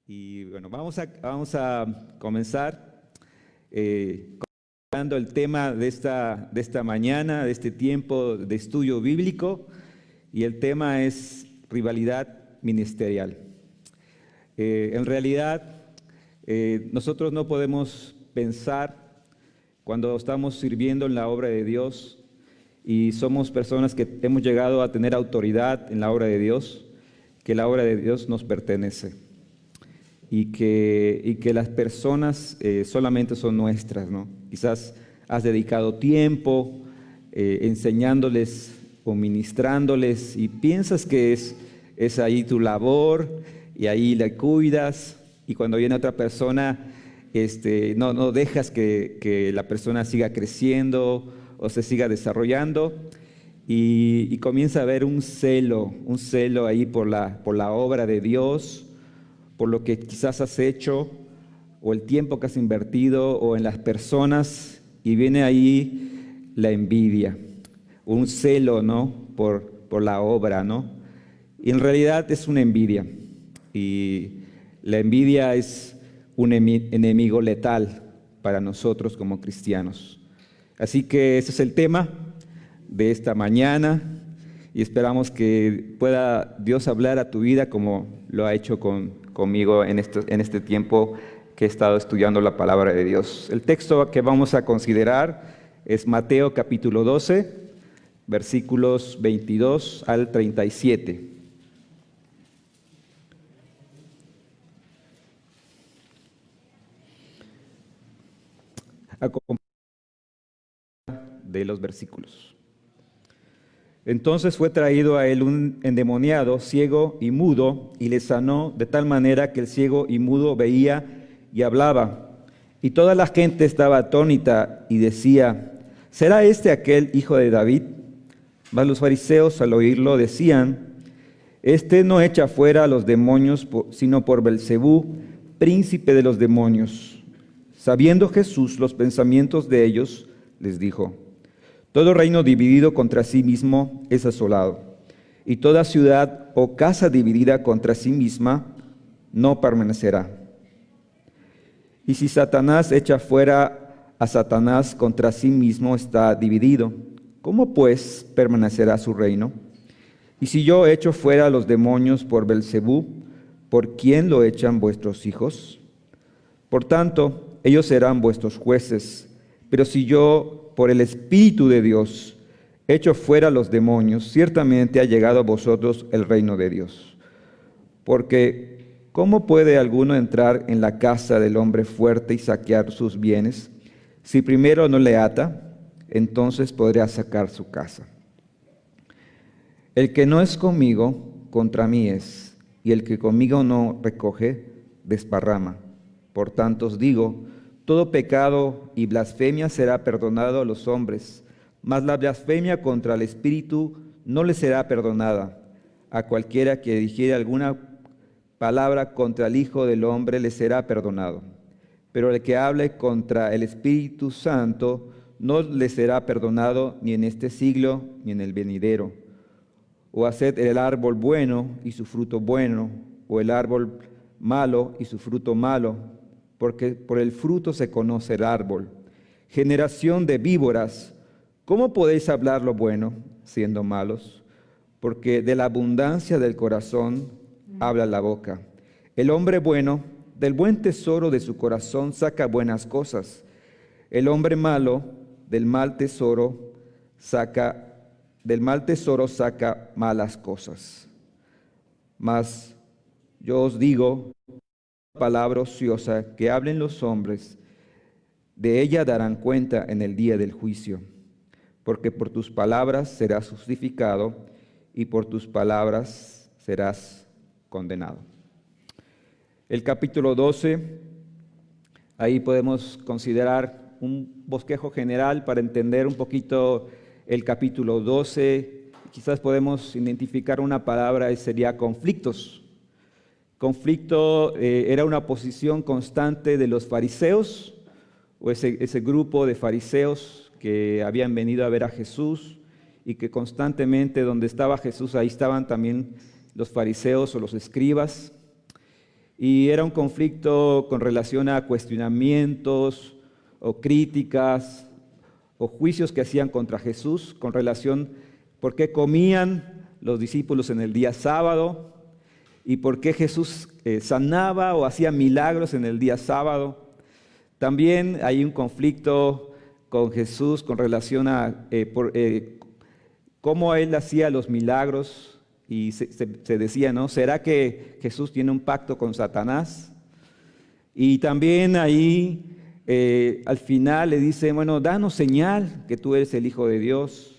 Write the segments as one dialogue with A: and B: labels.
A: Y bueno, vamos a comenzar comentando el tema de esta mañana, de este tiempo de estudio bíblico, y el tema es rivalidad ministerial. En realidad, nosotros no podemos pensar cuando estamos sirviendo en la obra de Dios y somos personas que hemos llegado a tener autoridad en la obra de Dios, que la obra de Dios nos pertenece. Y que las personas solamente son nuestras, ¿no? Quizás has dedicado tiempo enseñándoles o ministrándoles y piensas que es ahí tu labor y ahí la cuidas, y cuando viene otra persona no dejas que la persona siga creciendo o se siga desarrollando, y comienza a haber un celo ahí por la obra de Dios, por lo que quizás has hecho, o el tiempo que has invertido, o en las personas, y viene ahí la envidia, un celo, ¿no? Por la obra, ¿no? Y en realidad es una envidia, y la envidia es un enemigo letal para nosotros como cristianos. Así que ese es el tema de esta mañana, y esperamos que pueda Dios hablar a tu vida como lo ha hecho conmigo en este tiempo que he estado estudiando la palabra de Dios. El texto que vamos a considerar es Mateo capítulo 12, versículos 22 al 37. De los versículos. Entonces fue traído a él un endemoniado, ciego y mudo, y le sanó de tal manera que el ciego y mudo veía y hablaba. Y toda la gente estaba atónita y decía: ¿será este aquel hijo de David? Mas los fariseos al oírlo decían: este no echa fuera a los demonios, sino por Belcebú, príncipe de los demonios. Sabiendo Jesús los pensamientos de ellos, les dijo: todo reino dividido contra sí mismo es asolado, y toda ciudad o casa dividida contra sí misma no permanecerá. Y si Satanás echa fuera a Satanás, contra sí mismo está dividido. ¿Cómo pues permanecerá su reino? Y si yo echo fuera a los demonios por Belcebú, ¿por quién lo echan vuestros hijos? Por tanto, ellos serán vuestros jueces. Pero si yo, por el Espíritu de Dios, echo fuera a los demonios, ciertamente ha llegado a vosotros el reino de Dios. Porque, ¿cómo puede alguno entrar en la casa del hombre fuerte y saquear sus bienes? Si primero no le ata, entonces podrá sacar su casa. El que no es conmigo, contra mí es, y el que conmigo no recoge, desparrama. Por tanto os digo, todo pecado y blasfemia será perdonado a los hombres, mas la blasfemia contra el Espíritu no le será perdonada. A cualquiera que dijere alguna palabra contra el Hijo del Hombre le será perdonado. Pero el que hable contra el Espíritu Santo no le será perdonado ni en este siglo ni en el venidero. O haced el árbol bueno y su fruto bueno, o el árbol malo y su fruto malo, porque por el fruto se conoce el árbol. Generación de víboras, ¿cómo podéis hablar lo bueno siendo malos? Porque de la abundancia del corazón habla la boca. El hombre bueno, del buen tesoro de su corazón saca buenas cosas. El hombre malo, del mal tesoro saca malas cosas. Mas yo os digo, palabra ociosa que hablen los hombres, de ella darán cuenta en el día del juicio, porque por tus palabras serás justificado y por tus palabras serás condenado. El capítulo 12, ahí podemos considerar un bosquejo general para entender un poquito el capítulo 12. Quizás podemos identificar una palabra y sería conflictos. Conflicto era una oposición constante de los fariseos, o ese grupo de fariseos que habían venido a ver a Jesús, y que constantemente donde estaba Jesús, ahí estaban también los fariseos o los escribas. y era un conflicto con relación a cuestionamientos o críticas o juicios que hacían contra Jesús con relación por qué comían los discípulos en el día sábado y por qué Jesús sanaba o hacía milagros en el día sábado. También hay un conflicto con Jesús con relación a cómo él hacía los milagros y se decía, ¿no? ¿Será que Jesús tiene un pacto con Satanás? Y también ahí al final le dice, bueno, danos señal que tú eres el Hijo de Dios.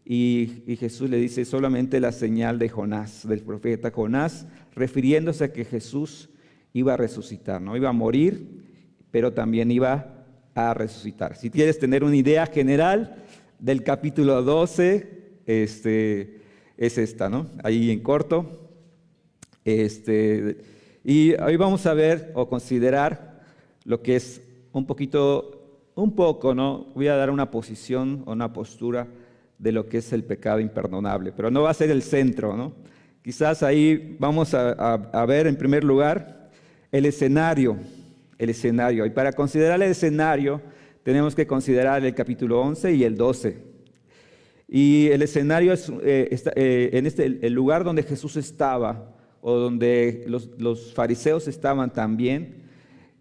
A: Y Jesús le dice solamente la señal de Jonás, del profeta Jonás, refiriéndose a que Jesús iba a resucitar, ¿no? Iba a morir, pero también iba a resucitar. Si quieres tener una idea general del capítulo 12, es esta, ¿no? Ahí en corto. Y hoy vamos a ver o considerar lo que es un poco, ¿no? Voy a dar una posición o una postura de lo que es el pecado imperdonable, pero no va a ser el centro, ¿no? Quizás ahí vamos a ver en primer lugar el escenario. Y para considerar el escenario tenemos que considerar el capítulo 11 y el 12. Y el escenario es el lugar donde Jesús estaba o donde los fariseos estaban también,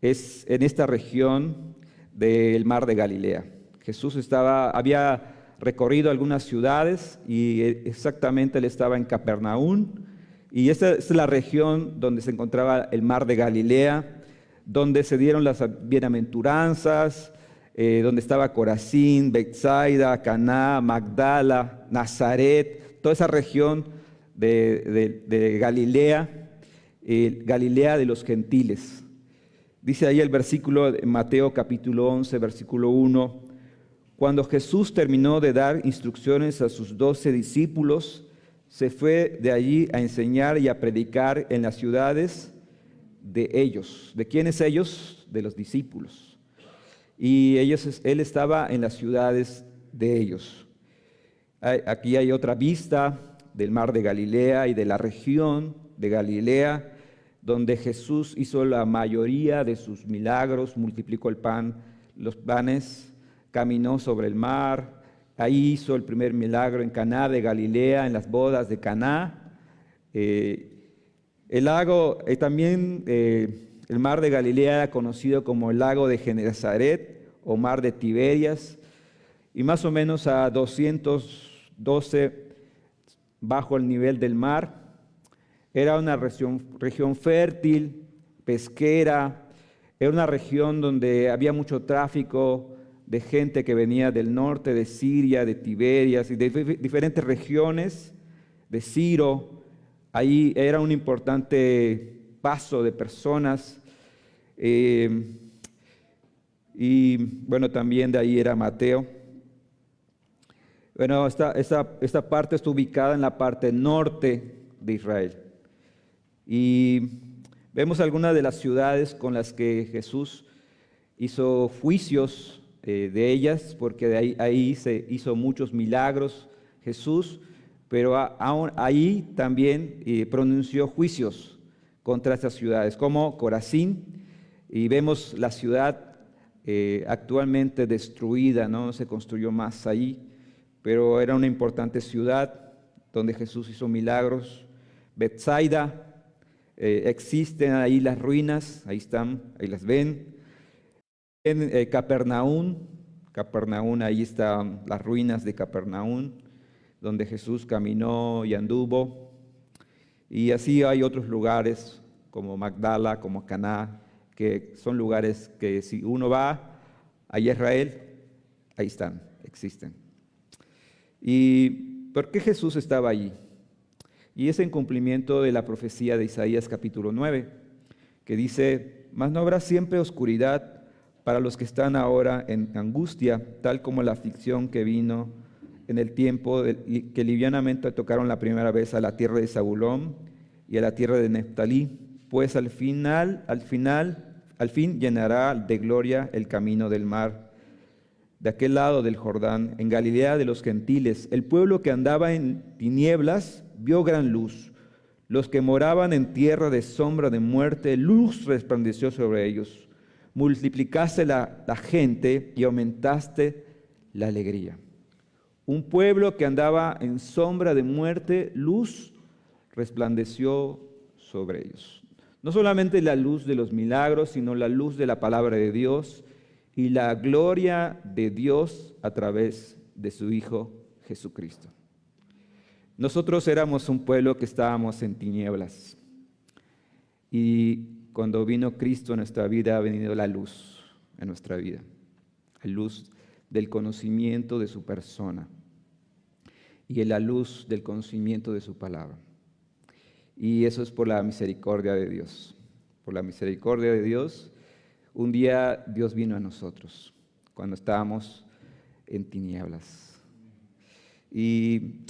A: es en esta región del mar de Galilea. Jesús había recorrido algunas ciudades y exactamente él estaba en Capernaum. Y esta es la región donde se encontraba el mar de Galilea, donde se dieron las bienaventuranzas, donde estaba Corazín, Betsaida, Caná, Magdala, Nazaret, toda esa región de Galilea, Galilea de los gentiles. Dice ahí el versículo de Mateo capítulo 11, versículo 1, cuando Jesús terminó de dar instrucciones a sus 12 discípulos, se fue de allí a enseñar y a predicar en las ciudades de ellos. ¿De quiénes ellos? De los discípulos. Y él estaba en las ciudades de ellos. Aquí hay otra vista del mar de Galilea y de la región de Galilea, donde Jesús hizo la mayoría de sus milagros, multiplicó los panes, caminó sobre el mar. Ahí hizo el primer milagro en Caná de Galilea, en las bodas de Caná. El lago, también el mar de Galilea era conocido como el lago de Genesaret o mar de Tiberias, y más o menos a 212 bajo el nivel del mar. Era una región fértil, pesquera, era una región donde había mucho tráfico de gente que venía del norte, de Siria, de Tiberias y de diferentes regiones, de Ciro. Ahí era un importante paso de personas. Y bueno, también de ahí era Mateo. Bueno, esta parte está ubicada en la parte norte de Israel. Y vemos algunas de las ciudades con las que Jesús hizo juicios de ellas, porque ahí se hizo muchos milagros Jesús, pero aún ahí también pronunció juicios contra estas ciudades, como Corazín, y vemos la ciudad actualmente destruida, no se construyó más ahí, pero era una importante ciudad donde Jesús hizo milagros. Betsaida, existen ahí las ruinas, ahí están, ahí las ven. En Capernaum, ahí están las ruinas de Capernaum, donde Jesús caminó y anduvo. Y así hay otros lugares como Magdala, como Caná, que son lugares que si uno va a Israel, ahí están, existen. ¿Y por qué Jesús estaba allí? Y es en cumplimiento de la profecía de Isaías capítulo 9, que dice, mas no habrá siempre oscuridad para los que están ahora en angustia, tal como la aflicción que vino en el tiempo que livianamente tocaron la primera vez a la tierra de Zabulón y a la tierra de Neftalí, pues al fin llenará de gloria el camino del mar, de aquel lado del Jordán, en Galilea de los gentiles. El pueblo que andaba en tinieblas vio gran luz. Los que moraban en tierra de sombra de muerte, luz resplandeció sobre ellos. Multiplicaste la gente y aumentaste la alegría. Un pueblo que andaba en sombra de muerte, luz resplandeció sobre ellos. No solamente la luz de los milagros, sino la luz de la palabra de Dios y la gloria de Dios a través de su Hijo Jesucristo. Nosotros éramos un pueblo que estábamos en tinieblas y cuando vino Cristo en nuestra vida ha venido la luz en nuestra vida, la luz del conocimiento de su persona y la luz del conocimiento de su palabra. Y eso es por la misericordia de Dios. Por la misericordia de Dios, un día Dios vino a nosotros cuando estábamos en tinieblas. Y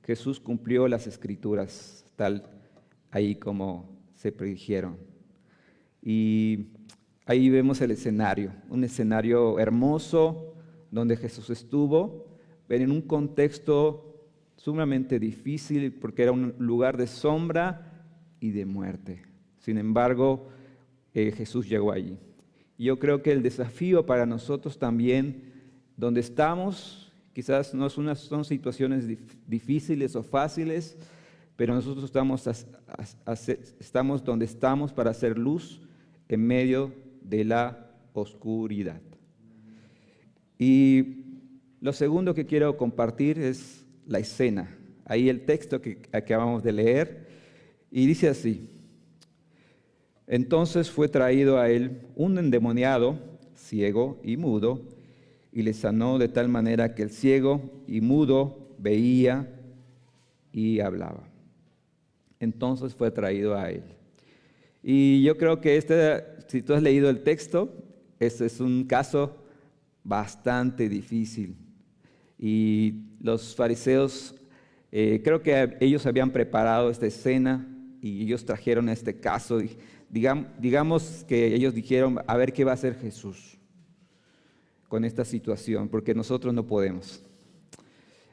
A: Jesús cumplió las Escrituras tal ahí como se predijeron. Y ahí vemos el escenario, un escenario hermoso donde Jesús estuvo, pero en un contexto sumamente difícil porque era un lugar de sombra y de muerte. Sin embargo, Jesús llegó allí. Y yo creo que el desafío para nosotros también, donde estamos, quizás no son situaciones difíciles o fáciles, pero nosotros estamos donde estamos para hacer luz en medio de la oscuridad. Y lo segundo que quiero compartir es la escena. Ahí el texto que acabamos de leer, y dice así: entonces fue traído a él un endemoniado, ciego y mudo, y le sanó de tal manera que el ciego y mudo veía y hablaba. Entonces fue traído a él. Y yo creo que si tú has leído el texto, este es un caso bastante difícil. Y los fariseos, creo que ellos habían preparado esta escena y ellos trajeron este caso. Y digamos que ellos dijeron, a ver qué va a hacer Jesús con esta situación, porque nosotros no podemos.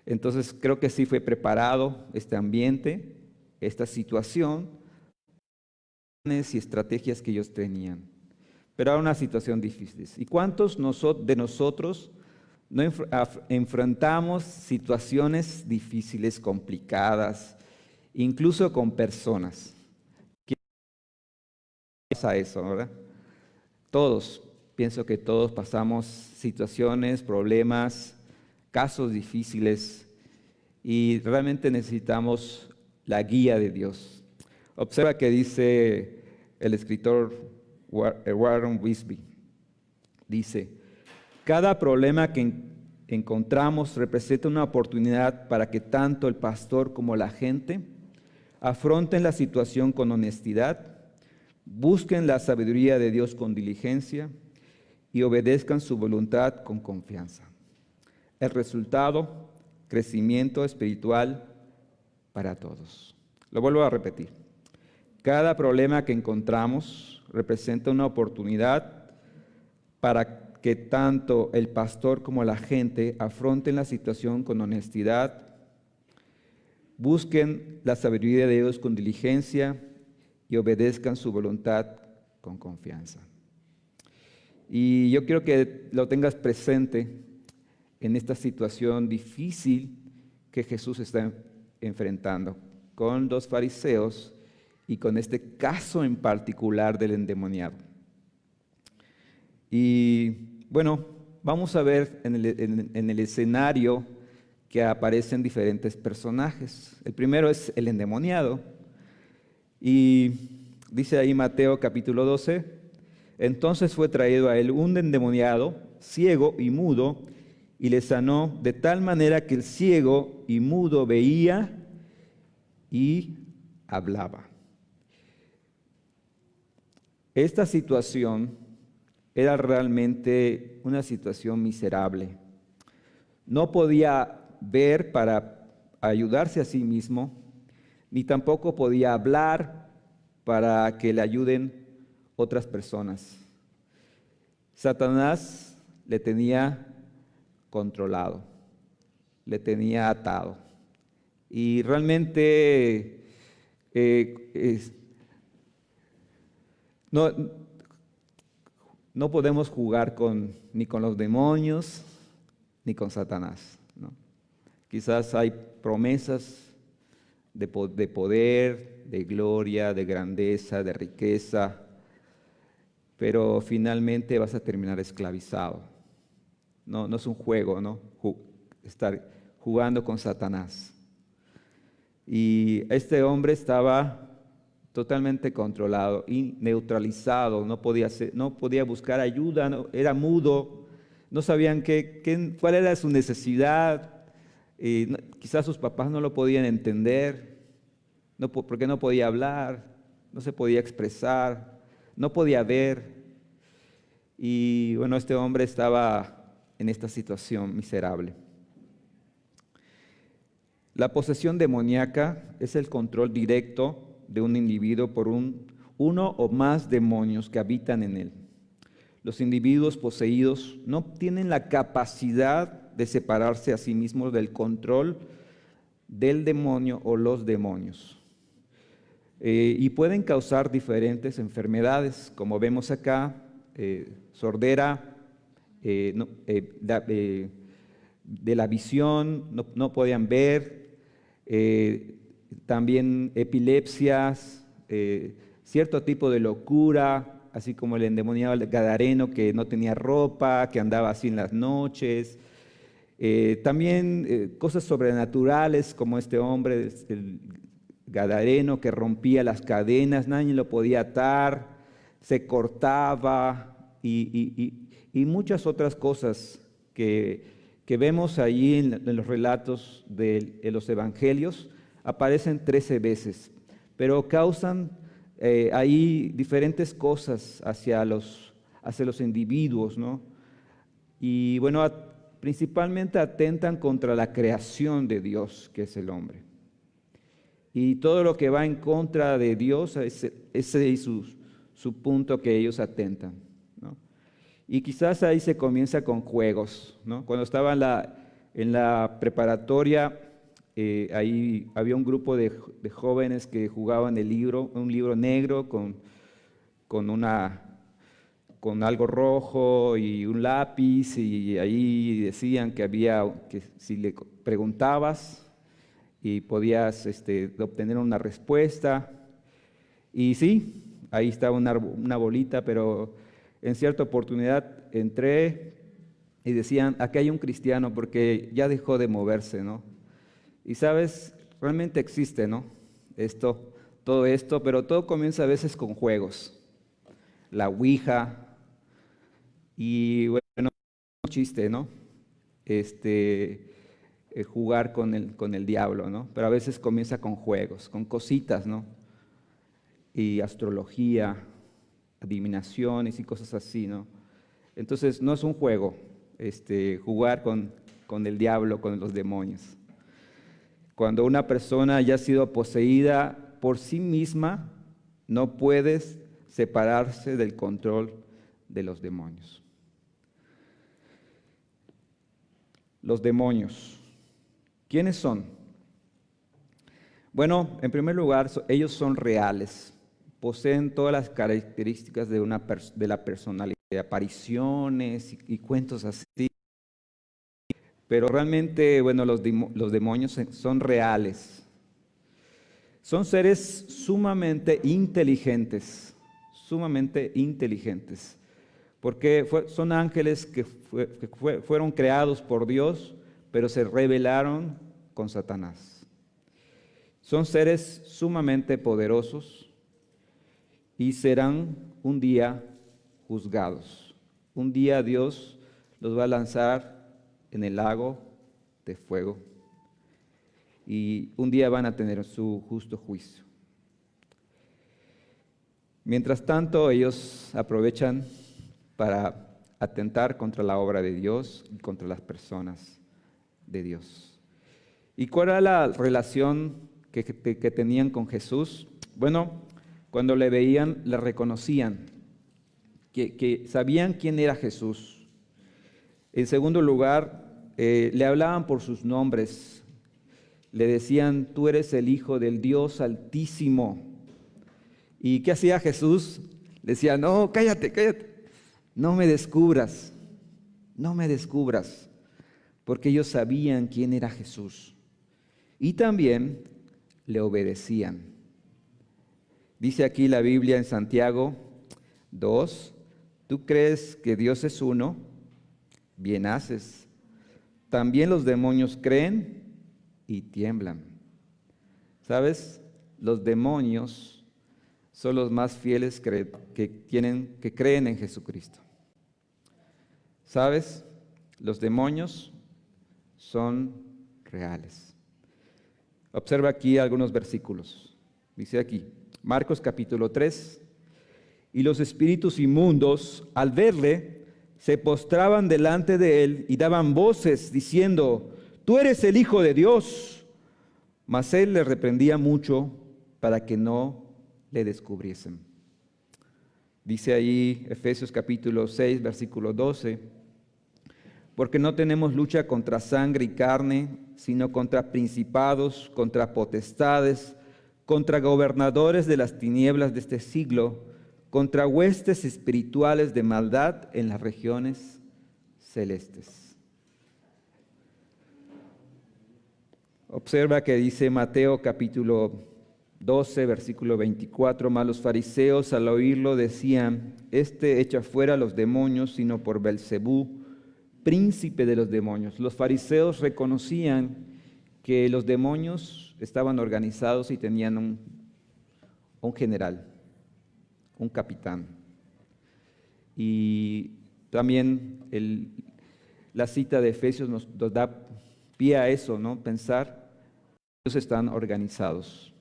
A: Entonces creo que sí fue preparado este ambiente, esta situación, y estrategias que ellos tenían. Pero era una situación difícil. ¿Y cuántos de nosotros no enfrentamos situaciones difíciles, complicadas, incluso con personas? ¿Qué pasa eso, verdad? Todos, pienso que todos pasamos situaciones, problemas, casos difíciles y realmente necesitamos la guía de Dios. Observa que dice el escritor Warren Wiersbe, dice: cada problema que encontramos representa una oportunidad para que tanto el pastor como la gente afronten la situación con honestidad, busquen la sabiduría de Dios con diligencia y obedezcan su voluntad con confianza. El resultado, crecimiento espiritual para todos. Lo vuelvo a repetir. Cada problema que encontramos representa una oportunidad para que tanto el pastor como la gente afronten la situación con honestidad, busquen la sabiduría de Dios con diligencia y obedezcan su voluntad con confianza. Y yo quiero que lo tengas presente en esta situación difícil que Jesús está enfrentando con los fariseos y con este caso en particular del endemoniado. Y bueno, vamos a ver en el escenario que aparecen diferentes personajes. El primero es el endemoniado. Y dice ahí Mateo capítulo 12, entonces fue traído a él un endemoniado, ciego y mudo, y le sanó de tal manera que el ciego y mudo veía y hablaba. Esta situación era realmente una situación miserable. No podía ver para ayudarse a sí mismo, ni tampoco podía hablar para que le ayuden otras personas. Satanás le tenía controlado, le tenía atado. Y realmente Eh, no, no podemos jugar ni con los demonios ni con Satanás, ¿no? Quizás hay promesas de poder, de gloria, de grandeza, de riqueza, pero finalmente vas a terminar esclavizado. No es un juego, ¿no? Estar jugando con Satanás. Y este hombre estaba totalmente controlado y neutralizado, no podía buscar ayuda, era mudo, no sabían cuál era su necesidad, quizás sus papás no lo podían entender, porque no podía hablar, no se podía expresar, no podía ver. Y bueno, este hombre estaba en esta situación miserable. La posesión demoníaca es el control directo de un individuo por uno o más demonios que habitan en él. Los individuos poseídos no tienen la capacidad de separarse a sí mismos del control del demonio o los demonios. Y pueden causar diferentes enfermedades, como vemos acá, sordera, de la visión, no podían ver, también epilepsias, cierto tipo de locura, así como el endemoniado gadareno que no tenía ropa, que andaba así en las noches. También cosas sobrenaturales como este hombre, el gadareno que rompía las cadenas, nadie lo podía atar, se cortaba y muchas otras cosas que vemos allí en los relatos de los evangelios. Aparecen 13 veces, pero causan ahí diferentes cosas hacia los individuos, ¿no? Y bueno, principalmente atentan contra la creación de Dios, que es el hombre. Y todo lo que va en contra de Dios, ese es su punto que ellos atentan, ¿no? Y quizás ahí se comienza con juegos, ¿no? Cuando estaba en la preparatoria, ahí había un grupo de jóvenes que jugaban un libro negro con algo rojo y un lápiz, y ahí decían que si le preguntabas y podías obtener una respuesta. Y sí, ahí estaba una bolita, pero en cierta oportunidad entré y decían, aquí hay un cristiano porque ya dejó de moverse, ¿no? Y sabes, realmente existe, ¿no? Todo esto, pero todo comienza a veces con juegos. La ouija, y bueno, un chiste, ¿no? Jugar con el diablo, ¿no? Pero a veces comienza con juegos, con cositas, ¿no? Y astrología, adivinaciones y cosas así, ¿no? Entonces no es un juego, jugar con el diablo, con los demonios. Cuando una persona ya ha sido poseída por sí misma, no puedes separarse del control de los demonios. Los demonios, ¿quiénes son? Bueno, en primer lugar, ellos son reales, poseen todas las características de la personalidad, apariciones y cuentos así. Pero realmente, bueno, los demonios son reales. Son seres sumamente inteligentes, porque son ángeles que fueron creados por Dios, pero se rebelaron con Satanás. Son seres sumamente poderosos y serán un día juzgados. Un día Dios los va a lanzar en el lago de fuego y un día van a tener su justo juicio. Mientras tanto, ellos aprovechan para atentar contra la obra de Dios y contra las personas de Dios. ¿Y cuál era la relación que tenían con Jesús? Bueno, cuando le veían, le reconocían, que sabían quién era Jesús. En segundo lugar, le hablaban por sus nombres. le decían, tú eres el Hijo del Dios Altísimo. ¿Y qué hacía Jesús? Le decía, no, cállate, cállate, no me descubras, no me descubras, porque ellos sabían quién era Jesús. Y también le obedecían. Dice aquí la Biblia en Santiago 2, ¿tú crees que Dios es uno? Bien haces. También los demonios creen y tiemblan. ¿Sabes? Los demonios son los más fieles que creen en Jesucristo. ¿Sabes? Los demonios son reales. Observa aquí algunos versículos. Dice aquí, Marcos capítulo 3, y los espíritus inmundos, al verle, se postraban delante de él y daban voces diciendo, tú eres el Hijo de Dios. Mas él les reprendía mucho para que no le descubriesen. Dice ahí Efesios capítulo 6, versículo 12, porque no tenemos lucha contra sangre y carne, sino contra principados, contra potestades, contra gobernadores de las tinieblas de este siglo, contra huestes espirituales de maldad en las regiones celestes. Observa que dice Mateo capítulo 12, versículo 24, mas los fariseos al oírlo decían, este echa fuera a los demonios, sino por Belcebú, príncipe de los demonios. Los fariseos reconocían que los demonios estaban organizados y tenían un general, un capitán. Y también la cita de Efesios nos da pie a eso, ¿no? Pensar que ellos están organizados,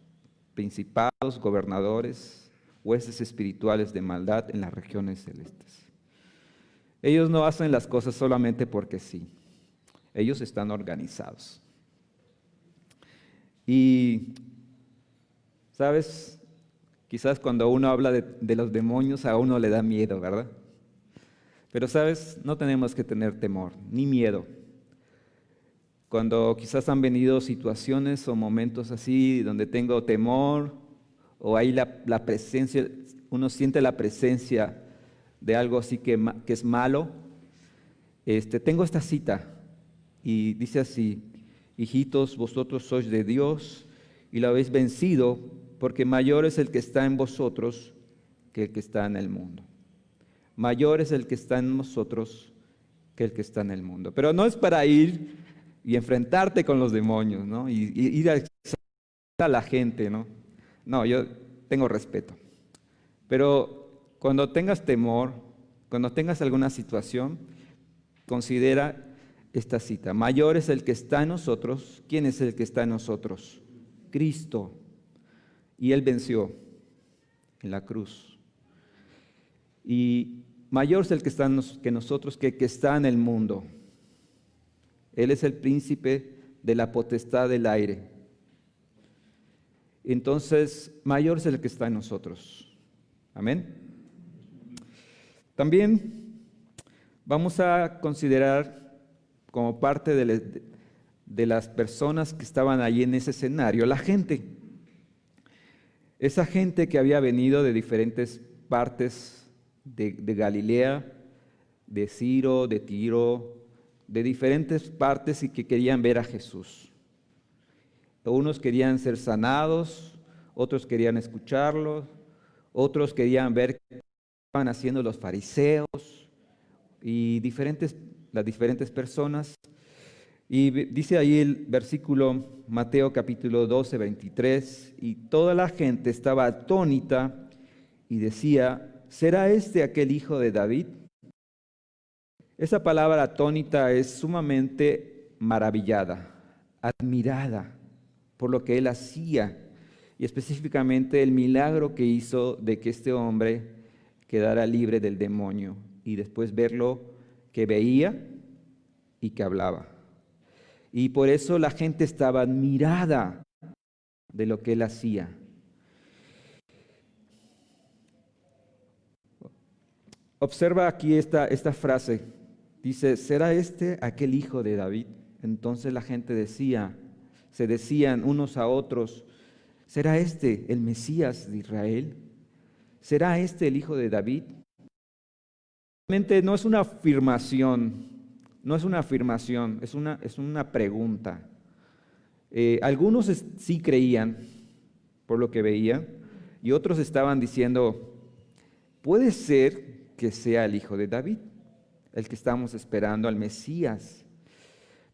A: principados, gobernadores, huestes espirituales de maldad en las regiones celestes. Ellos no hacen las cosas solamente porque sí, ellos están organizados. Y, ¿sabes? Quizás cuando uno habla de los demonios a uno le da miedo, ¿verdad? Pero, ¿sabes? No tenemos que tener temor, ni miedo. Cuando quizás han venido situaciones o momentos así donde tengo temor, o hay la presencia, uno siente la presencia de algo así que es malo, tengo esta cita y dice así, hijitos, vosotros sois de Dios y lo habéis vencido, porque mayor es el que está en vosotros que el que está en el mundo. Mayor es el que está en nosotros que el que está en el mundo. Pero no es para ir y enfrentarte con los demonios, ¿no? Y ir a la gente, ¿no? No, yo tengo respeto. Pero cuando tengas temor, cuando tengas alguna situación, considera esta cita. Mayor es el que está en nosotros. ¿Quién es el que está en nosotros? Cristo. Y Él venció en la cruz. Y mayor es el que está que nosotros que el que está en el mundo. Él es el príncipe de la potestad del aire. Entonces, mayor es el que está en nosotros. Amén. También vamos a considerar como parte de las personas que estaban allí en ese escenario, la gente. Esa gente que había venido de diferentes partes de Galilea, de Ciro, de Tiro, de diferentes partes y que querían ver a Jesús. Unos querían ser sanados, otros querían escucharlo, otros querían ver qué estaban haciendo los fariseos y las diferentes personas. Y dice ahí el versículo Mateo capítulo 12, 23, y toda la gente estaba atónita y decía, ¿será este aquel hijo de David? Esa palabra atónita es sumamente maravillada, admirada por lo que él hacía y específicamente el milagro que hizo de que este hombre quedara libre del demonio y después verlo que veía y que hablaba. Y por eso la gente estaba admirada de lo que él hacía. Observa aquí esta frase. Dice, ¿será este aquel hijo de David? Entonces la gente decía, se decían unos a otros: ¿será este el Mesías de Israel? ¿Será este el hijo de David? Realmente no es una afirmación, es una pregunta. Algunos sí creían por lo que veían, y otros estaban diciendo: puede ser que sea el hijo de David, el que estamos esperando, al Mesías.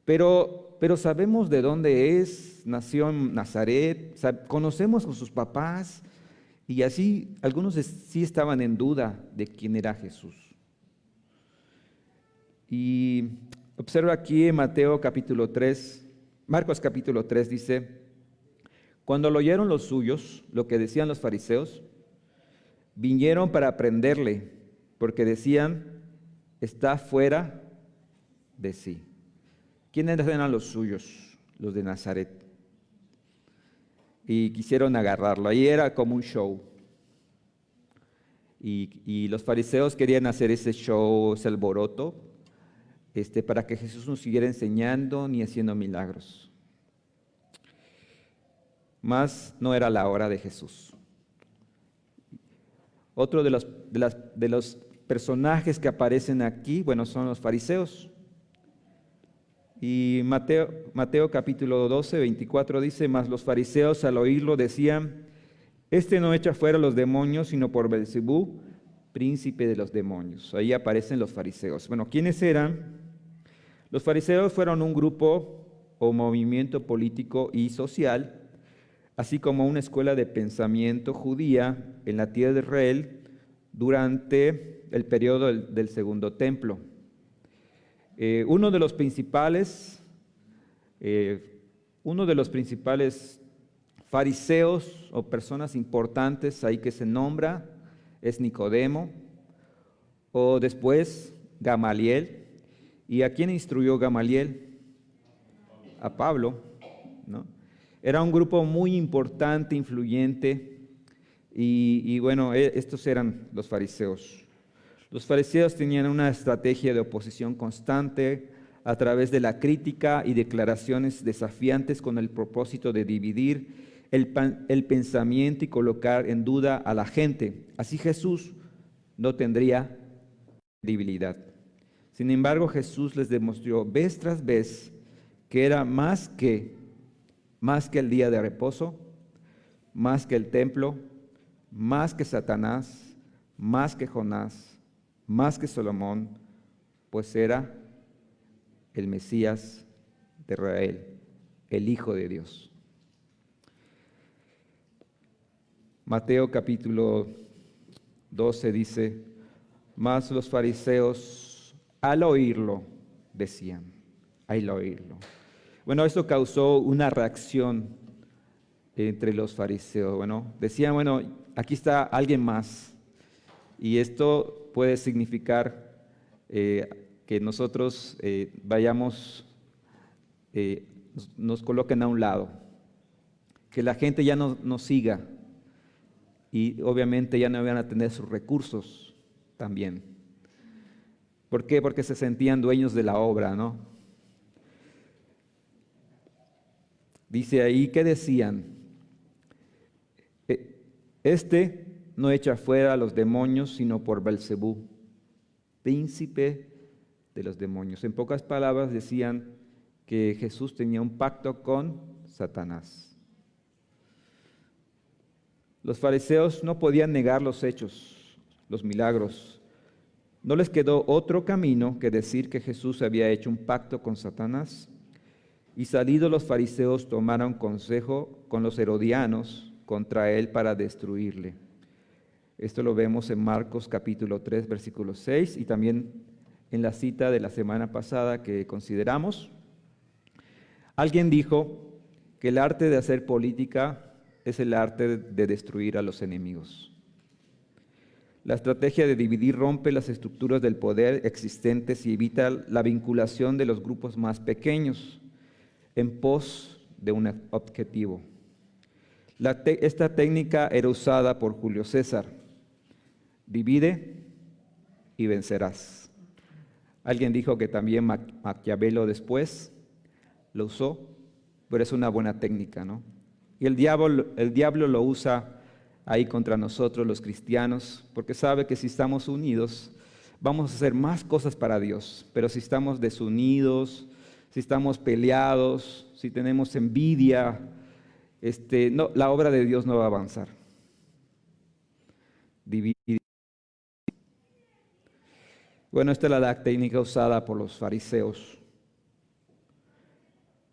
A: Pero sabemos de dónde es, nació en Nazaret, conocemos a sus papás, y así algunos sí estaban en duda de quién era Jesús. Y observa aquí en Marcos capítulo 3 dice: cuando lo oyeron los suyos, lo que decían los fariseos, vinieron para prenderle, porque decían: está fuera de sí. ¿Quiénes eran los suyos? Los de Nazaret. Y quisieron agarrarlo. Ahí era como un show. Y los fariseos querían hacer ese show, ese alboroto, para que Jesús no siguiera enseñando ni haciendo milagros. Mas no era la hora de Jesús. Otro de los personajes que aparecen aquí, son los fariseos. Y Mateo capítulo 12, 24 dice: mas los fariseos al oírlo decían: este no echa fuera los demonios, sino por Beelzebú, príncipe de los demonios. Ahí aparecen los fariseos. ¿Quiénes eran? Los fariseos fueron un grupo o movimiento político y social, así como una escuela de pensamiento judía en la tierra de Israel durante el periodo del Segundo Templo. Uno de los principales fariseos o personas importantes ahí que se nombra es Nicodemo, o después Gamaliel. ¿Y a quién instruyó Gamaliel? A Pablo, ¿no? Era un grupo muy importante, influyente, y estos eran los fariseos. Los fariseos tenían una estrategia de oposición constante a través de la crítica y declaraciones desafiantes con el propósito de dividir el pensamiento y colocar en duda a la gente. Así Jesús no tendría credibilidad. Sin embargo, Jesús les demostró vez tras vez que era más que el día de reposo, más que el templo, más que Satanás, más que Jonás, más que Salomón, pues era el Mesías de Israel, el Hijo de Dios. Mateo capítulo 12 dice: mas los fariseos al oírlo decían, al oírlo. Esto causó una reacción entre los fariseos. Decían, aquí está alguien más. Y esto puede significar que nosotros nos coloquen a un lado, que la gente ya no nos siga, y obviamente ya no van a tener sus recursos también. ¿Por qué? Porque se sentían dueños de la obra, ¿no? Dice ahí que decían: este no echa fuera a los demonios, sino por Beelzebú, príncipe de los demonios. En pocas palabras decían que Jesús tenía un pacto con Satanás. Los fariseos no podían negar los hechos, los milagros. No les quedó otro camino que decir que Jesús había hecho un pacto con Satanás. Y salidos los fariseos tomaron consejo con los herodianos contra él para destruirle. Esto lo vemos en Marcos capítulo 3, versículo 6, y también en la cita de la semana pasada que consideramos. Alguien dijo que el arte de hacer política es el arte de destruir a los enemigos. La estrategia de dividir rompe las estructuras del poder existentes y evita la vinculación de los grupos más pequeños en pos de un objetivo. Esta técnica era usada por Julio César. Divide y vencerás. Alguien dijo que también Maquiavelo después lo usó pero es una buena técnica, ¿no? Y el diablo lo usa ahí contra nosotros los cristianos, porque sabe que si estamos unidos, vamos a hacer más cosas para Dios, pero si estamos desunidos, si estamos peleados, si tenemos envidia, no, la obra de Dios no va a avanzar. Dividir. Bueno, esta es la técnica usada por los fariseos.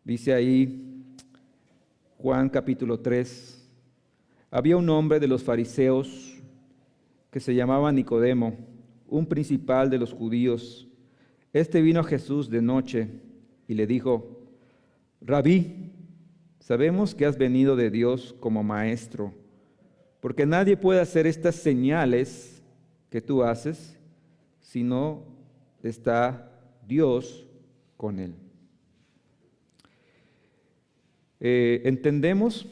A: Dice ahí Juan capítulo 3, había un hombre de los fariseos que se llamaba Nicodemo, un principal de los judíos. Este vino a Jesús de noche y le dijo: Rabí, sabemos que has venido de Dios como maestro, porque nadie puede hacer estas señales que tú haces si no está Dios con él. Entendemos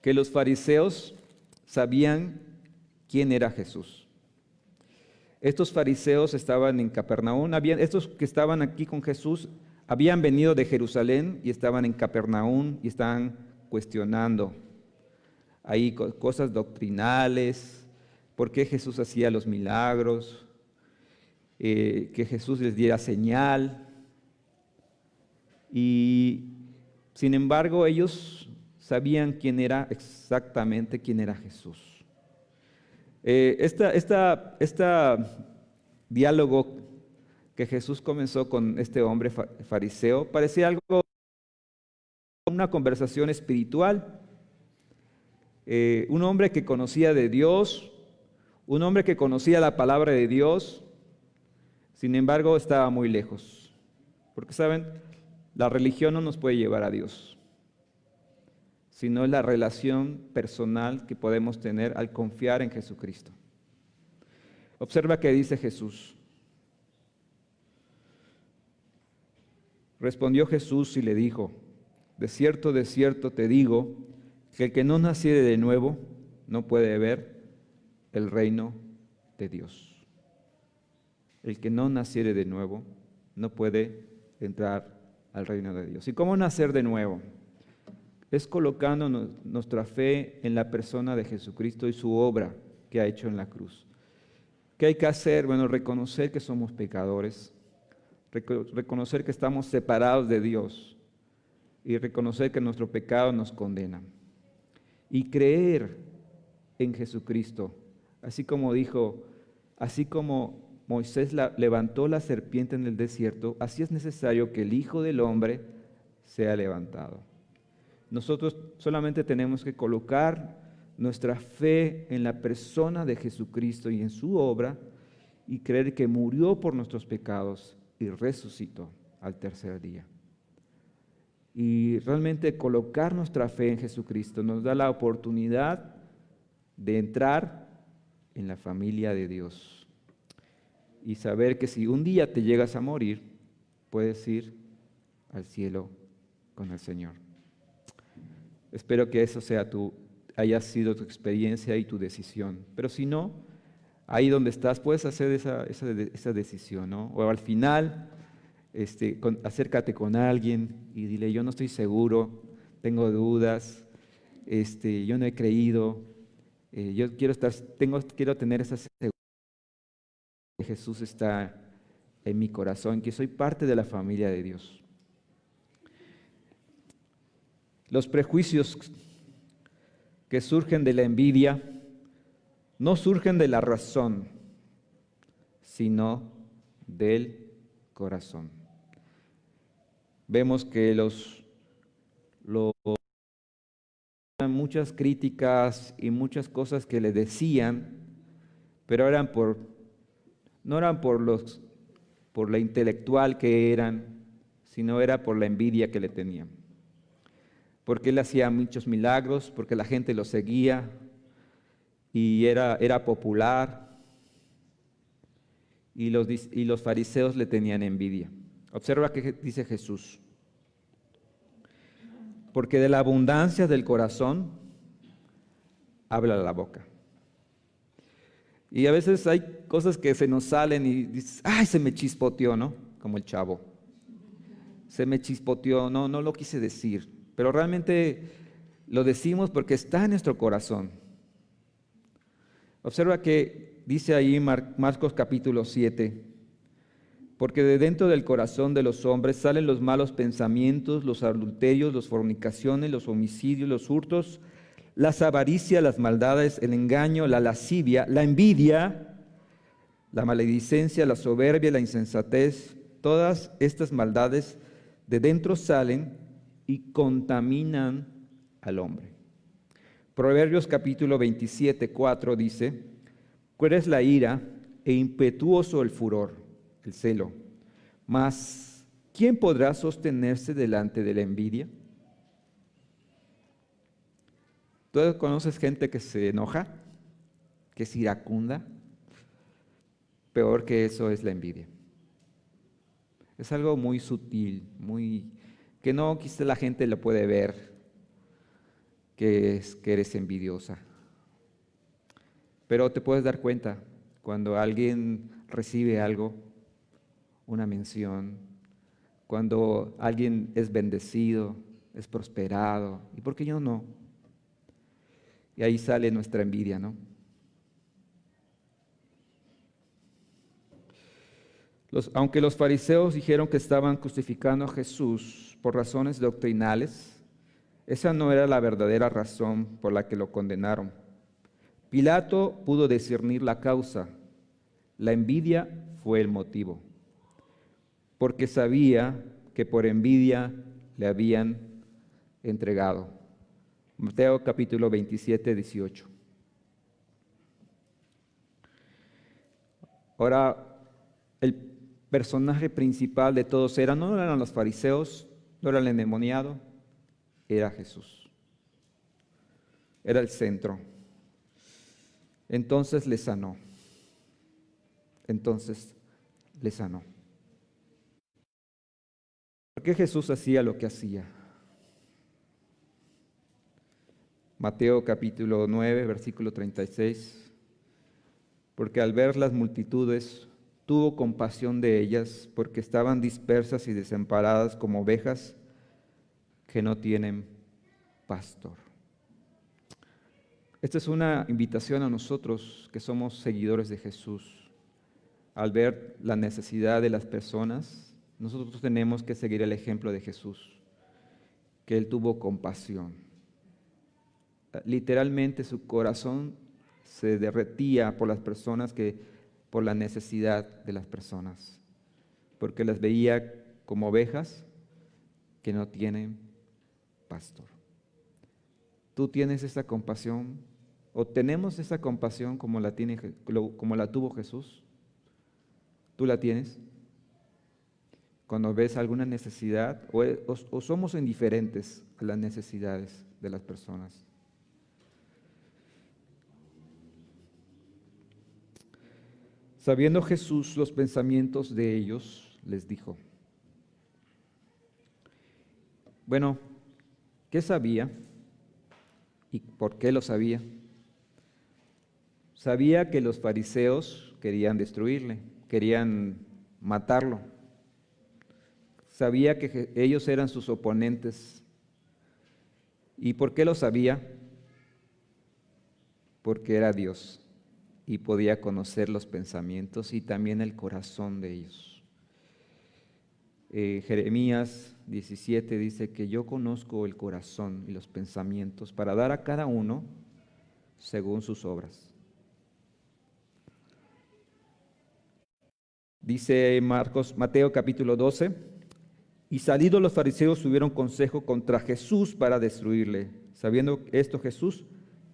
A: que los fariseos sabían quién era Jesús. Estos fariseos estaban en Capernaum, estos que estaban aquí con Jesús habían venido de Jerusalén y estaban en Capernaum y estaban cuestionando ahí cosas doctrinales, por qué Jesús hacía los milagros, que Jesús les diera señal. Y sin embargo ellos sabían exactamente quién era Jesús. Este diálogo que Jesús comenzó con este hombre fariseo parecía algo, una conversación espiritual. Un hombre que conocía de Dios, un hombre que conocía la palabra de Dios, sin embargo estaba muy lejos. Porque saben, la religión no nos puede llevar a Dios, sino es la relación personal que podemos tener al confiar en Jesucristo. Observa que dice Jesús. Respondió Jesús y le dijo: de cierto te digo, que el que no naciere de nuevo no puede ver el reino de Dios. El que no naciere de nuevo no puede entrar al reino de Dios. ¿Y cómo nacer de nuevo? Es colocando nuestra fe en la persona de Jesucristo y su obra que ha hecho en la cruz. ¿Qué hay que hacer? Bueno, reconocer que somos pecadores, reconocer que estamos separados de Dios y reconocer que nuestro pecado nos condena. Y creer en Jesucristo, así como Moisés levantó la serpiente en el desierto, así es necesario que el Hijo del Hombre sea levantado. Nosotros solamente tenemos que colocar nuestra fe en la persona de Jesucristo y en su obra y creer que murió por nuestros pecados y resucitó al tercer día. Y realmente colocar nuestra fe en Jesucristo nos da la oportunidad de entrar en la familia de Dios y saber que si un día te llegas a morir, puedes ir al cielo con el Señor. Espero que eso haya sido tu experiencia y tu decisión. Pero si no, ahí donde estás puedes hacer esa decisión, ¿no? O al final, acércate con alguien y dile: yo no estoy seguro, tengo dudas, yo no he creído, yo quiero tener esa seguridad que Jesús está en mi corazón, que soy parte de la familia de Dios. Los prejuicios que surgen de la envidia no surgen de la razón, sino del corazón. Vemos que muchas críticas y muchas cosas que le decían, pero no eran por la intelectual que eran, sino era por la envidia que le tenían. Porque él hacía muchos milagros, porque la gente lo seguía y era popular, y los fariseos le tenían envidia. Observa que dice Jesús: porque de la abundancia del corazón habla la boca. Y a veces hay cosas que se nos salen y dices: ¡ay, se me chispoteó!, ¿no? Como el chavo. Se me chispoteó, no lo quise decir. pero realmente lo decimos porque está en nuestro corazón. Observa que dice ahí Marcos capítulo 7, porque de dentro del corazón de los hombres salen los malos pensamientos, los adulterios, las fornicaciones, los homicidios, los hurtos, las avaricias, las maldades, el engaño, la lascivia, la envidia, la maledicencia, la soberbia, la insensatez. Todas estas maldades de dentro salen y contaminan al hombre. Proverbios capítulo 27, 4 dice: cruel es la ira e impetuoso el furor, el celo. Mas, ¿quién podrá sostenerse delante de la envidia? ¿Tú conoces gente que se enoja, que es iracunda? Peor que eso es la envidia. Es algo muy sutil, que no quizá la gente lo puede ver, que eres envidiosa. Pero te puedes dar cuenta cuando alguien recibe algo, una mención, cuando alguien es bendecido, es prosperado, ¿y por qué yo no? Y ahí sale nuestra envidia, ¿no? Aunque los fariseos dijeron que estaban crucificando a Jesús por razones doctrinales, esa no era la verdadera razón por la que lo condenaron. Pilato pudo discernir la causa. La envidia fue el motivo, porque sabía que por envidia le habían entregado. Mateo capítulo 27, 18. Ahora, el personaje principal de todos no eran los fariseos, no era el endemoniado, era Jesús. Era el centro. Entonces le sanó. ¿Por qué Jesús hacía lo que hacía? Mateo capítulo 9, versículo 36. Porque al ver las multitudes, tuvo compasión de ellas, porque estaban dispersas y desamparadas como ovejas que no tienen pastor. Esta es una invitación a nosotros que somos seguidores de Jesús. Al ver la necesidad de las personas, nosotros tenemos que seguir el ejemplo de Jesús, que Él tuvo compasión. Literalmente su corazón se derretía por las personas, por la necesidad de las personas, porque las veía como ovejas que no tienen pastor. ¿Tú tienes esa compasión? ¿O tenemos esa compasión como la tuvo Jesús? ¿Tú la tienes? Cuando ves alguna necesidad, o somos indiferentes a las necesidades de las personas. Sabiendo Jesús los pensamientos de ellos, les dijo. Bueno, ¿qué sabía? ¿Y por qué lo sabía? Sabía que los fariseos querían destruirle, querían matarlo. Sabía que ellos eran sus oponentes. ¿Y por qué lo sabía? Porque era Dios y podía conocer los pensamientos y también el corazón de ellos. Jeremías 17 dice que yo conozco el corazón y los pensamientos para dar a cada uno según sus obras. Dice Mateo capítulo 12, y salidos los fariseos tuvieron consejo contra Jesús para destruirle. Sabiendo esto, Jesús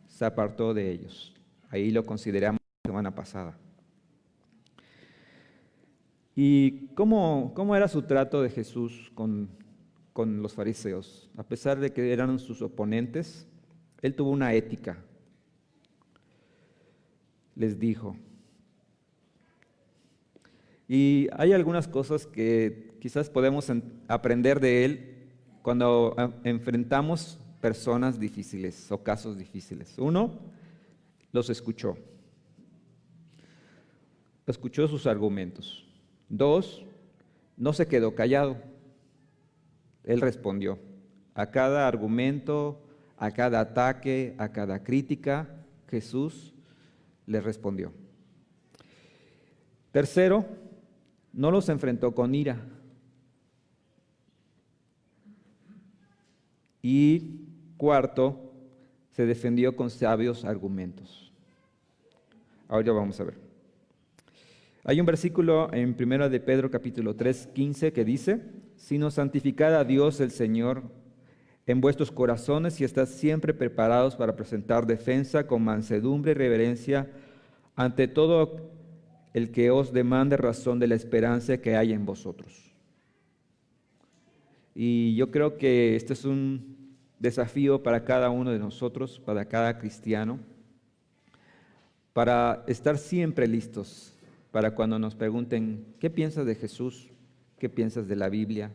A: se apartó de ellos. Ahí lo consideramos la semana pasada. ¿Y cómo era su trato de Jesús con los fariseos? A pesar de que eran sus oponentes, Él tuvo una ética. Les dijo. Y hay algunas cosas que quizás podemos aprender de Él cuando enfrentamos personas difíciles o casos difíciles. Uno, los escuchó. Escuchó sus argumentos. Dos, no se quedó callado. Él respondió. A cada argumento, a cada ataque, a cada crítica, Jesús le respondió. Tercero, no los enfrentó con ira. Y cuarto, se defendió con sabios argumentos. Ahora vamos a ver. Hay un versículo en 1 de Pedro capítulo 3, 15 que dice: sino santificad a Dios el Señor en vuestros corazones y estad siempre preparados para presentar defensa con mansedumbre y reverencia ante todo el que os demande razón de la esperanza que hay en vosotros. Y yo creo que este es un desafío para cada uno de nosotros, para cada cristiano, para estar siempre listos para cuando nos pregunten, ¿qué piensas de Jesús? ¿Qué piensas de la Biblia?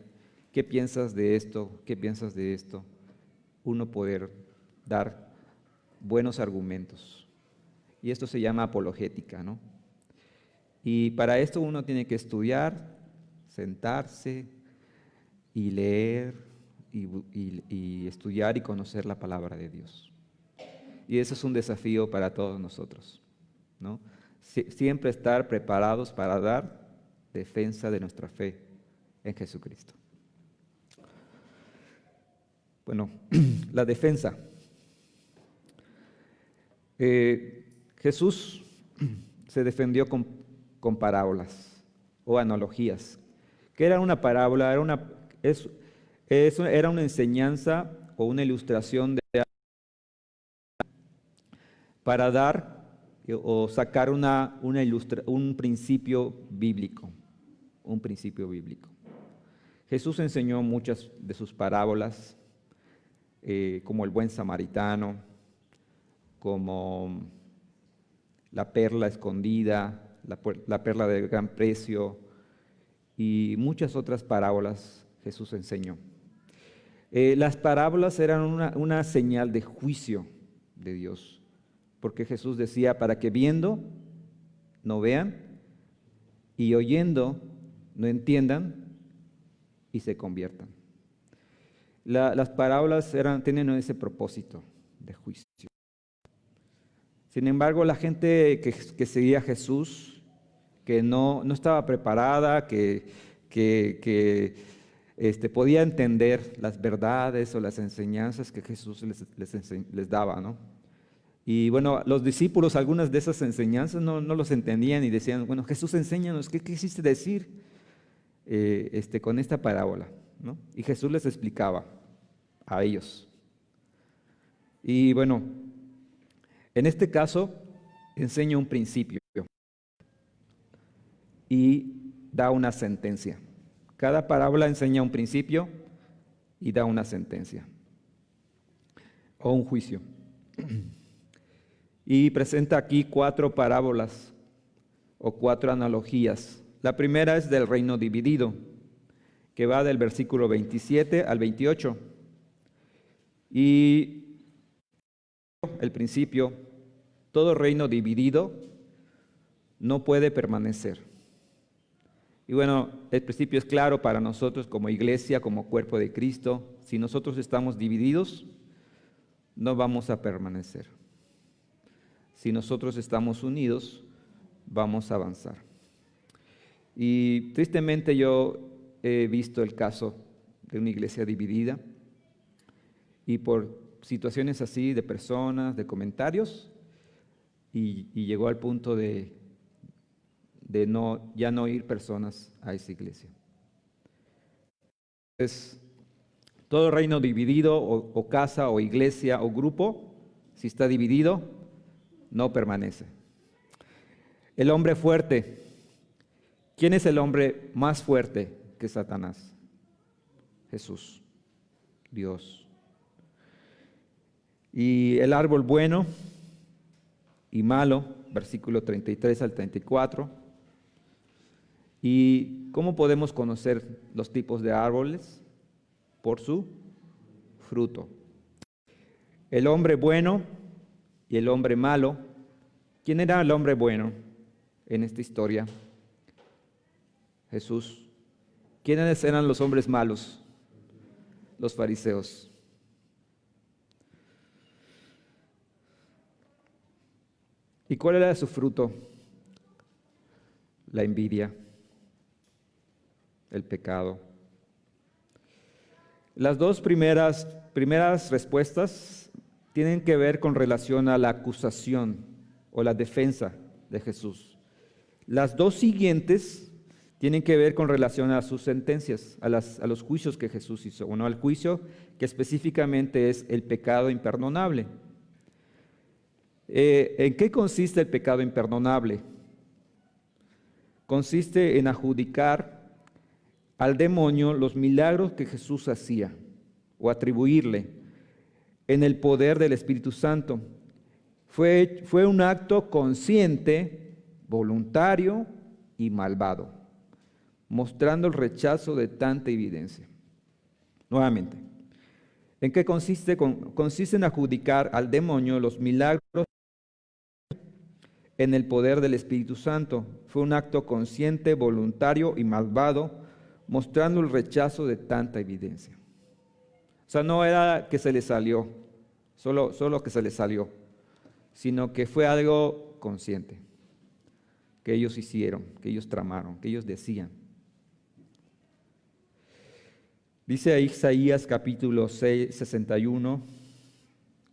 A: ¿Qué piensas de esto? ¿Qué piensas de esto? Uno poder dar buenos argumentos. Y esto se llama apologética, ¿no? Y para esto uno tiene que estudiar, sentarse y leer y estudiar y conocer la palabra de Dios. Y eso es un desafío para todos nosotros, ¿no? Siempre estar preparados para dar defensa de nuestra fe en Jesucristo. Bueno, la defensa. Jesús se defendió con parábolas o analogías. ¿Qué era una parábola? Era una enseñanza o una ilustración para dar o sacar un principio bíblico. Un principio bíblico. Jesús enseñó muchas de sus parábolas, como el buen samaritano, como la perla escondida, la perla de gran precio y muchas otras parábolas Jesús enseñó. Las parábolas eran una señal de juicio de Dios, porque Jesús decía, para que viendo no vean y oyendo no entiendan y se conviertan. Las parábolas tienen ese propósito de juicio. Sin embargo, la gente que seguía a Jesús, que no estaba preparada, que podía entender las verdades o las enseñanzas que Jesús les daba, ¿no? Y bueno, los discípulos algunas de esas enseñanzas no los entendían y decían, bueno, Jesús, enséñanos, ¿qué quisiste decir con esta parábola? ¿No? Y Jesús les explicaba a ellos. Y bueno, en este caso enseña un principio y da una sentencia. Cada parábola enseña un principio y da una sentencia o un juicio. Y presenta aquí 4 parábolas o 4 analogías. La primera es del reino dividido, que va del versículo 27 al 28. Y el principio, todo reino dividido no puede permanecer. Y bueno, el principio es claro para nosotros como iglesia, como cuerpo de Cristo. Si nosotros estamos divididos, no vamos a permanecer. Si nosotros estamos unidos, vamos a avanzar. Y tristemente yo he visto el caso de una iglesia dividida y por situaciones así de personas, de comentarios, y llegó al punto de ya no ir personas a esa iglesia. Entonces, todo reino dividido o casa o iglesia o grupo, si está dividido, no permanece. El hombre fuerte. ¿Quién es el hombre más fuerte que Satanás? Jesús, Dios. Y el árbol bueno y malo, versículo 33 al 34. ¿Y cómo podemos conocer los tipos de árboles? Por su fruto. El hombre bueno y el hombre malo. ¿Quién era el hombre bueno en esta historia? Jesús. ¿Quiénes eran los hombres malos? Los fariseos. ¿Y cuál era su fruto? La envidia, el pecado. Las dos primeras respuestas tienen que ver con relación a la acusación o la defensa de Jesús. Las dos siguientes tienen que ver con relación a sus sentencias, a los juicios que Jesús hizo. Uno, al juicio que específicamente es el pecado imperdonable. ¿En qué consiste el pecado imperdonable? Consiste en adjudicar al demonio los milagros que Jesús hacía o atribuirle en el poder del Espíritu Santo. Fue un acto consciente, voluntario y malvado, mostrando el rechazo de tanta evidencia. Nuevamente, ¿en qué consiste? Consiste en adjudicar al demonio los milagros en el poder del Espíritu Santo. Fue un acto consciente, voluntario y malvado, mostrando el rechazo de tanta evidencia. O sea, no era que se le salió, solo que se le salió, sino que fue algo consciente, que ellos hicieron, que ellos tramaron, que ellos decían. Dice ahí Isaías capítulo 6, 61,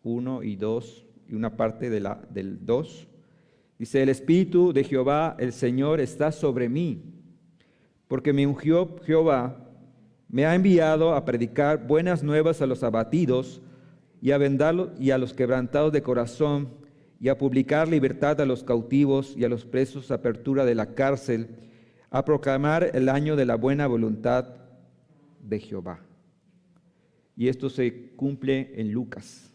A: 1 y 2, y una parte del 2. Dice, el Espíritu de Jehová, el Señor, está sobre mí, porque me ungió Jehová, me ha enviado a predicar buenas nuevas a los abatidos y a vendar y a los quebrantados de corazón, y a publicar libertad a los cautivos y a los presos, apertura de la cárcel, a proclamar el año de la buena voluntad de Jehová. Y esto se cumple en Lucas,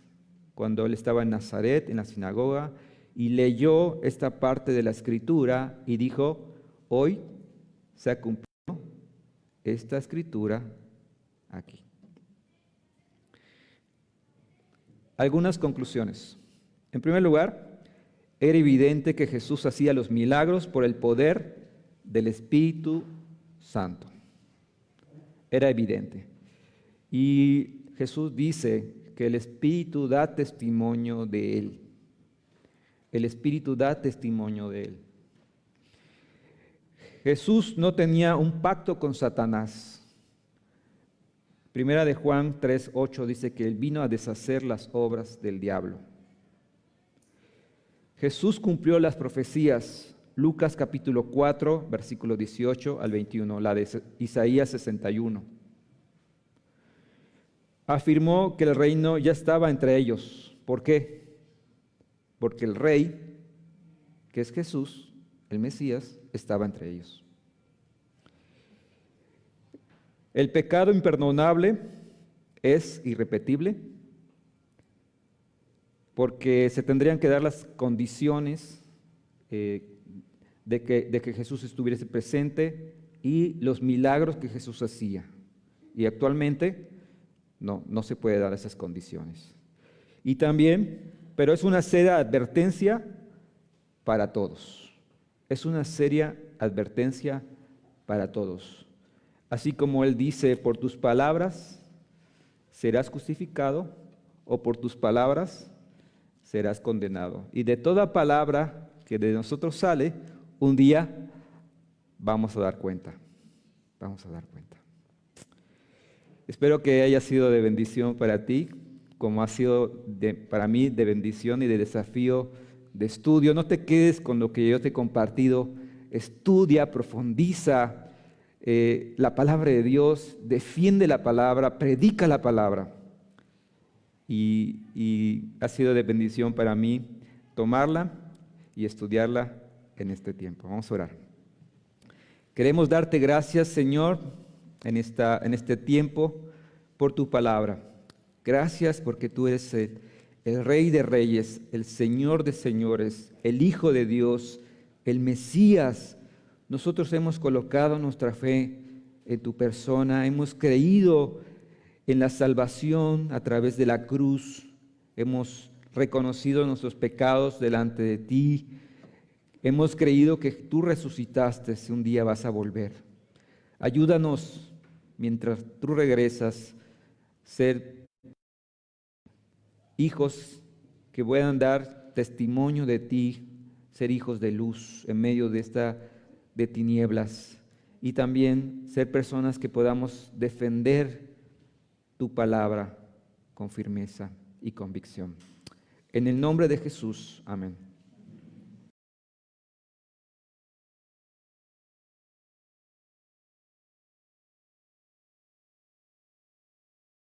A: cuando él estaba en Nazaret, en la sinagoga, y leyó esta parte de la Escritura y dijo, hoy se ha cumplido esta Escritura aquí. Algunas conclusiones. En primer lugar, era evidente que Jesús hacía los milagros por el poder del Espíritu Santo. Era evidente. Y Jesús dice que el Espíritu da testimonio de Él. El Espíritu da testimonio de Él. Jesús no tenía un pacto con Satanás. Primera de Juan 3:8 dice que Él vino a deshacer las obras del diablo. Jesús cumplió las profecías. Lucas capítulo 4, versículo 18 al 21, la de Isaías 61. Afirmó que el reino ya estaba entre ellos. ¿Por qué? Porque el rey, que es Jesús, el Mesías, estaba entre ellos. El pecado imperdonable es irrepetible porque se tendrían que dar las condiciones de que Jesús estuviese presente y los milagros que Jesús hacía. Y actualmente no se puede dar esas condiciones. Y también, pero es una seria advertencia para todos. Es una seria advertencia para todos. Así como Él dice, por tus palabras serás justificado, o por tus palabras serás condenado. Y de toda palabra que de nosotros sale, un día vamos a dar cuenta. Vamos a dar cuenta. Espero que haya sido de bendición para ti, como ha sido para mí de bendición y de desafío de estudio. No te quedes con lo que yo te he compartido. Estudia, profundiza la palabra de Dios, defiende la palabra, predica la palabra. Y ha sido de bendición para mí tomarla y estudiarla en este tiempo. Vamos a orar. Queremos darte gracias, Señor, en este tiempo por tu palabra. Gracias porque tú eres el Rey de Reyes, el Señor de Señores, el Hijo de Dios, el Mesías. Nosotros hemos colocado nuestra fe en tu persona, hemos creído en la salvación a través de la cruz, hemos reconocido nuestros pecados delante de ti, hemos creído que tú resucitaste, si un día vas a volver. Ayúdanos, mientras tú regresas, ser hijos que puedan dar testimonio de ti ser hijos de luz en medio de tinieblas, y también ser personas que podamos defender tu palabra con firmeza y convicción. En el nombre de Jesús, amén.